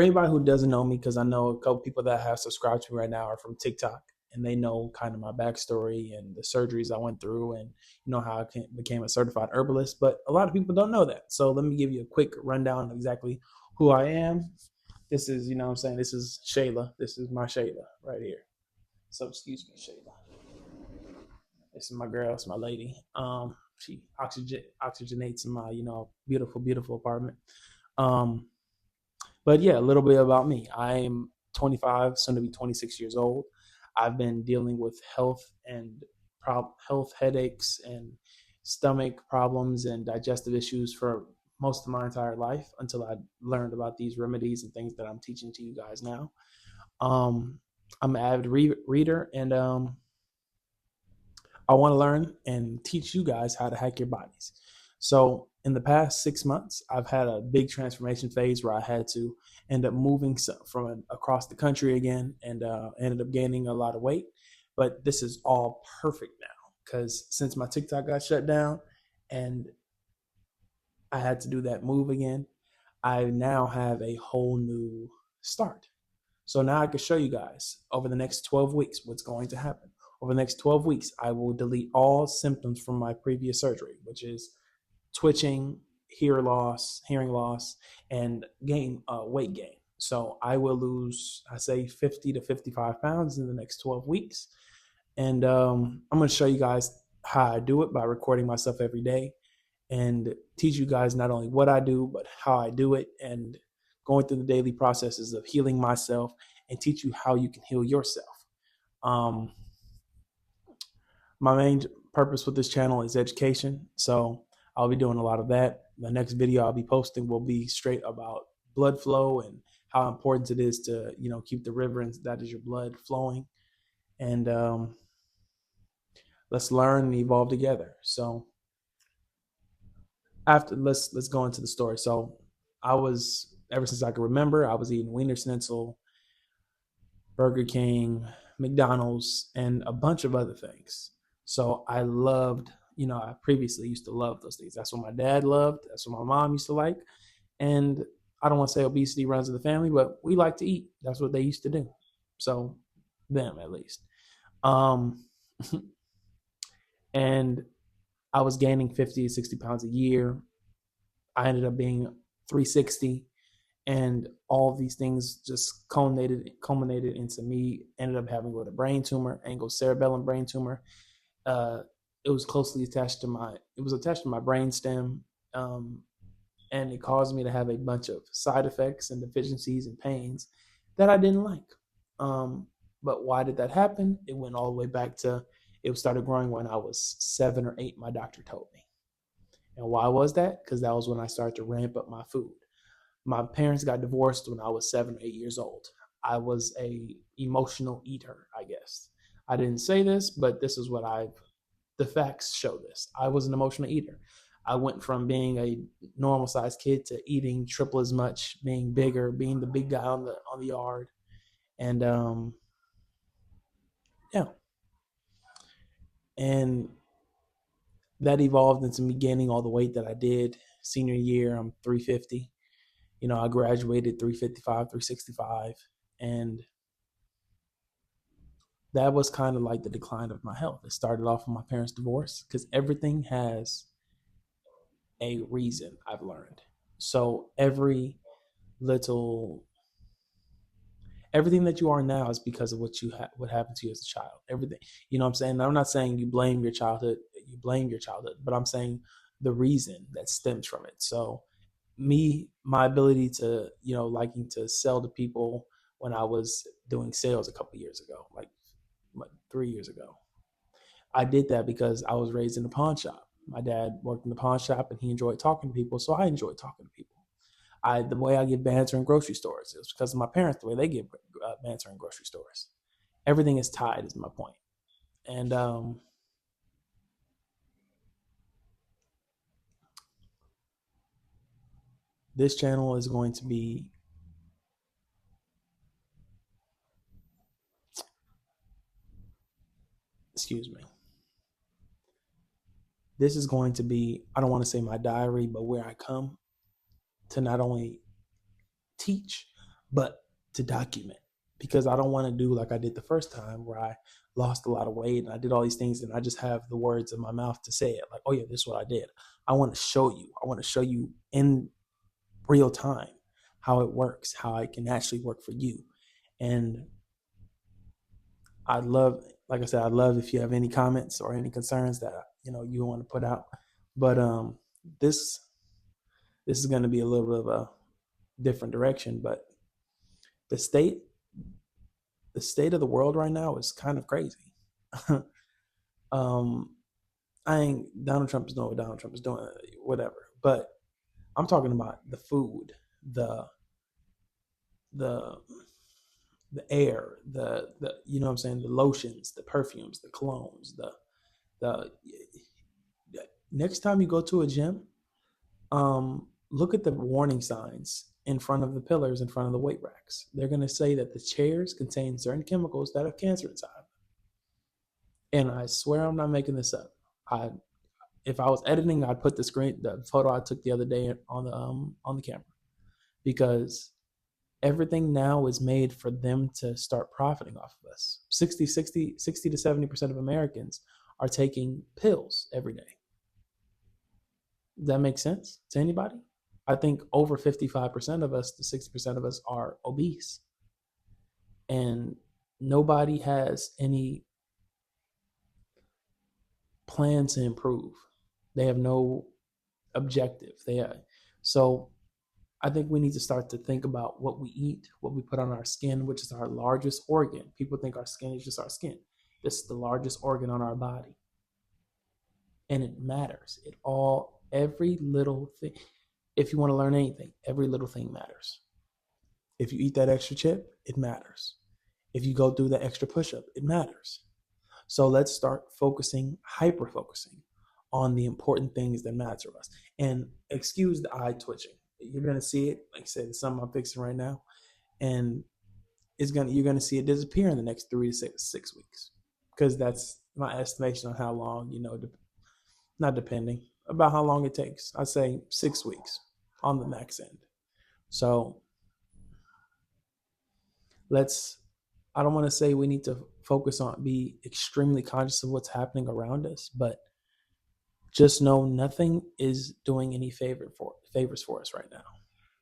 For anybody who doesn't know me, because I know a couple people that have subscribed to me right now are from TikTok, and they know kind of my backstory and the surgeries I went through, and how I became a certified herbalist. But a lot of people don't know that. So let me give you a quick rundown of exactly who I am. This is, what I'm saying, this is Shayla. This is my Shayla right here. So excuse me, Shayla. This is my girl. It's my lady. She oxygenates in my, beautiful, beautiful apartment. Um, but yeah, a little bit about me. I am 25, soon to be 26 years old. I've been dealing with health headaches and stomach problems and digestive issues for most of my entire life until I learned about these remedies and things that I'm teaching to you guys now. Um, I'm an avid reader, and I want to learn and teach you guys how to hack your bodies. So, in the past 6 months, I've had a big transformation phase where I had to end up moving from across the country again, and ended up gaining a lot of weight. But this is all perfect now because since my TikTok got shut down and I had to do that move again, I now have a whole new start. So now I can show you guys over the next 12 weeks what's going to happen. Over the next 12 weeks, I will delete all symptoms from my previous surgery, which is twitching, hearing loss, and weight gain. So I will lose, I say, 50 to 55 pounds in the next 12 weeks. And I'm going to show you guys how I do it by recording myself every day and teach you guys not only what I do, but how I do it, and going through the daily processes of healing myself and teach you how you can heal yourself. Um, my main purpose with this channel is education. So I'll be doing a lot of that. The next video I'll be posting will be straight about blood flow and how important it is to, keep the river and that is your blood flowing. And let's learn and evolve together. So let's go into the story. So I was, ever since I can remember, I was eating Wiener Schnitzel, Burger King, McDonald's, and a bunch of other things. So I loved, I previously used to love those things. That's what my dad loved. That's what my mom used to like. And I don't want to say obesity runs in the family, but we like to eat. That's what they used to do. So them at least. Um, and I was gaining 50 to 60 pounds a year. I ended up being 360, and all of these things just culminated into me ended up having with a brain tumor, angocerebellum brain tumor. Uh, it was attached to my brain stem, and it caused me to have a bunch of side effects and deficiencies and pains that I didn't like. But why did that happen? It went all the way back to it started growing when I was 7 or 8. My doctor told me. And why was that? Because that was when I started to ramp up my food. My parents got divorced when I was 7 or 8 years old. I was a emotional eater, I guess. I didn't say this, but this is the facts show this. I was an emotional eater. I went from being a normal sized kid to eating triple as much, being bigger, being the big guy on the yard. And yeah. And that evolved into me gaining all the weight that I did. Senior year, I'm 350. I graduated 355, 365. And that was kind of like the decline of my health. It started off with my parents' divorce because everything has a reason, I've learned. So little everything that you are now is because of what happened to you as a child. Everything, what I'm saying? I'm not saying you blame your childhood, but I'm saying the reason that stems from it. So my ability to, liking to sell to people when I was doing sales a couple years ago, like 3 years ago. I did that because I was raised in a pawn shop. My dad worked in the pawn shop and he enjoyed talking to people, so I enjoyed talking to people. The way I get banter in grocery stores is because of my parents, the way they get banter in grocery stores. Everything is tied, is my point. And this channel is going to be, excuse me. This is going to be, I don't want to say my diary, but where I come to not only teach, but to document, because I don't want to do like I did the first time where I lost a lot of weight and I did all these things and I just have the words in my mouth to say it. Like, oh yeah, this is what I did. I want to show you. I want to show you in real time how it works, how it can actually work for you. And I'd love, like I said, I'd love if you have any comments or any concerns that you want to put out. But this this is going to be a little bit of a different direction. But the state the state of the world right now is kind of crazy. um, I ain't Donald Trump is doing what Donald Trump is doing, whatever. But I'm talking about the food, the the the air, the you know what I'm saying, the lotions, the perfumes, the colognes, the next time you go to a gym, look at the warning signs in front of the pillars in front of the weight racks. They're going to say that the chairs contain certain chemicals that have cancer inside. And I swear I'm not making this up. I If I was editing, I'd put the photo I took the other day on the camera, because everything now is made for them to start profiting off of us. 60 to 70% of Americans are taking pills every day. Does that make sense to anybody? I think over 55% of us to 60% of us are obese. And nobody has any plan to improve. They have no objective. So I think we need to start to think about what we eat, what we put on our skin, which is our largest organ. People think our skin is just our skin. This is the largest organ on our body. And it matters. Every little thing. If you want to learn anything, every little thing matters. If you eat that extra chip, it matters. If you go through the extra push-up, it matters. So let's start hyper-focusing on the important things that matter to us. And excuse the eye twitching. You're going to see it. Like I said, it's something I'm fixing right now. And you're going to see it disappear in the next 3 to 6 weeks. Because that's my estimation on how long, not depending, about how long it takes. I say 6 weeks on the max end. So I don't want to say we need to be extremely conscious of what's happening around us, but just know nothing is doing any favors for us right now.